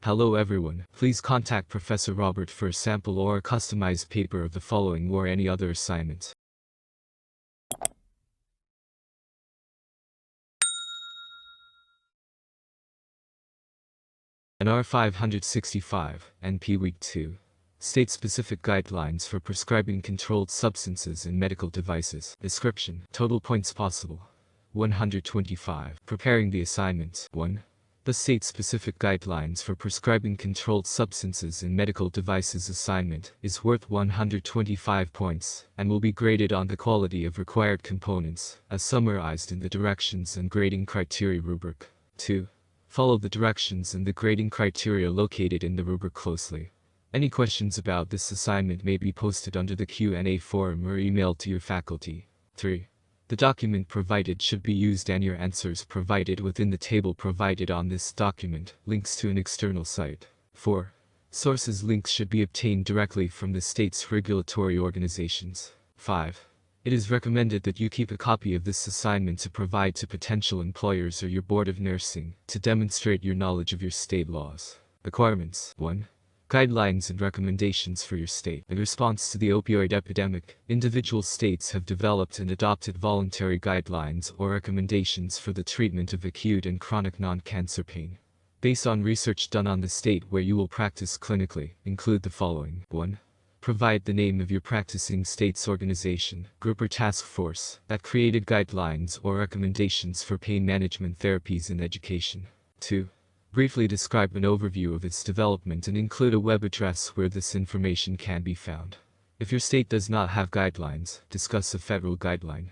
Hello everyone, please contact Professor Robert for a sample or a customized paper of the following or any other assignment. NR565, NP Week 2. State-specific guidelines for prescribing controlled substances in medical devices. Description. Total points possible. 125. Preparing the assignment. 1. The state-specific guidelines for prescribing controlled substances in medical devices assignment is worth 125 points and will be graded on the quality of required components, as summarized in the directions and grading criteria rubric. 2. Follow the directions and the grading criteria located in the rubric closely. Any questions about this assignment may be posted under the Q&A forum or emailed to your faculty. 3. The document provided should be used and your answers provided within the table provided on this document, links to an external site. 4. Sources links should be obtained directly from the state's regulatory organizations. 5. It is recommended that you keep a copy of this assignment to provide to potential employers or your board of nursing to demonstrate your knowledge of your state laws. Requirements. 1. Guidelines and recommendations for your state. In response to the opioid epidemic, individual states have developed and adopted voluntary guidelines or recommendations for the treatment of acute and chronic non-cancer pain. Based on research done on the state where you will practice clinically, include the following. 1. Provide the name of your practicing state's organization, group or task force that created guidelines or recommendations for pain management therapies in education. 2. Briefly describe an overview of its development and include a web address where this information can be found. If your state does not have guidelines, discuss a federal guideline.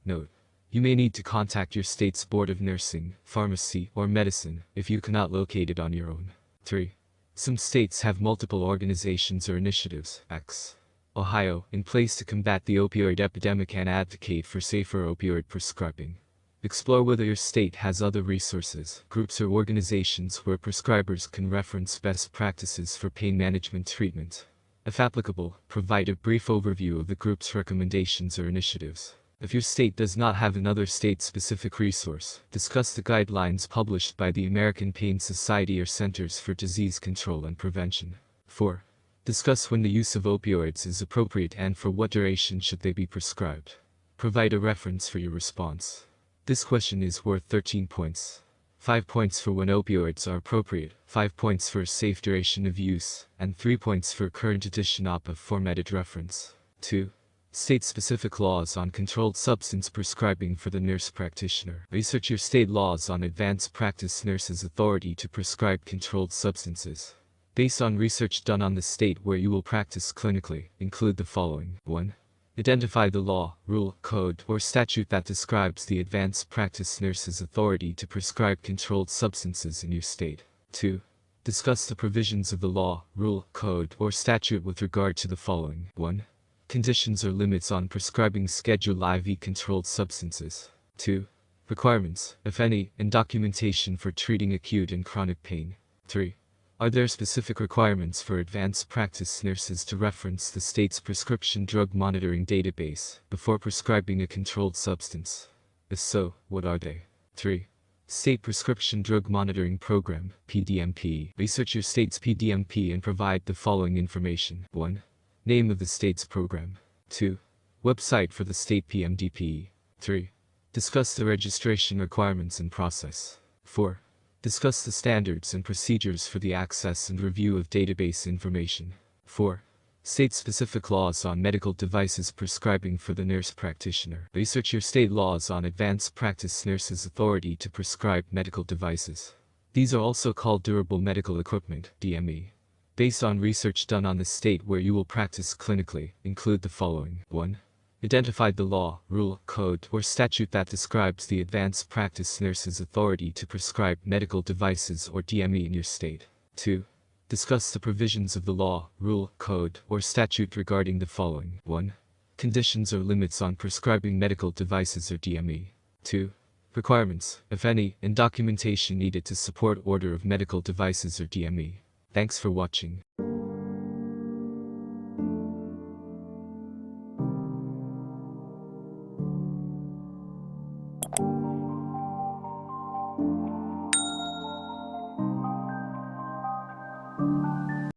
Note: you may need to contact your state's board of nursing, pharmacy, or medicine if you cannot locate it on your own. 3. Some states have multiple organizations or initiatives, X. Ohio, in place to combat the opioid epidemic and advocate for safer opioid prescribing. Explore whether your state has other resources, groups or organizations where prescribers can reference best practices for pain management treatment. If applicable, provide a brief overview of the group's recommendations or initiatives. If your state does not have another state-specific resource, discuss the guidelines published by the American Pain Society or Centers for Disease Control and Prevention. 4. Discuss when the use of opioids is appropriate and for what duration should they be prescribed. Provide a reference for your response. This question is worth 13 points. 5 points for when opioids are appropriate, 5 points for safe duration of use, and 3 points for current edition of formatted reference. 2. State-specific laws on controlled substance prescribing for the nurse practitioner. Research your state laws on advanced practice nurses' authority to prescribe controlled substances. Based on research done on the state where you will practice clinically, include the following. 1. Identify the law, rule, code, or statute that describes the advanced practice nurse's authority to prescribe controlled substances in your state. 2. Discuss the provisions of the law, rule, code, or statute with regard to the following. 1. Conditions or limits on prescribing Schedule IV controlled substances. 2. Requirements, if any, and documentation for treating acute and chronic pain. 3. Are there specific requirements for advanced practice nurses to reference the state's prescription drug monitoring database before prescribing a controlled substance? If so, what are they? 3. State Prescription Drug Monitoring Program, PDMP. Research your state's PDMP and provide the following information. 1. Name of the state's program. 2. Website for the state PMDP. 3. Discuss the registration requirements and process. 4. Discuss the standards and procedures for the access and review of database information. 4. State-specific laws on medical devices prescribing for the nurse practitioner. Research your state laws on advanced practice nurses' authority to prescribe medical devices. These are also called durable medical equipment, DME. Based on research done on the state where you will practice clinically, include the following. 1. Identify the law, rule, code, or statute that describes the advanced practice nurse's authority to prescribe medical devices or DME in your state. 2. Discuss the provisions of the law, rule, code, or statute regarding the following. 1. Conditions or limits on prescribing medical devices or DME. 2. Requirements, if any, and documentation needed to support order of medical devices or DME. Thanks for watching.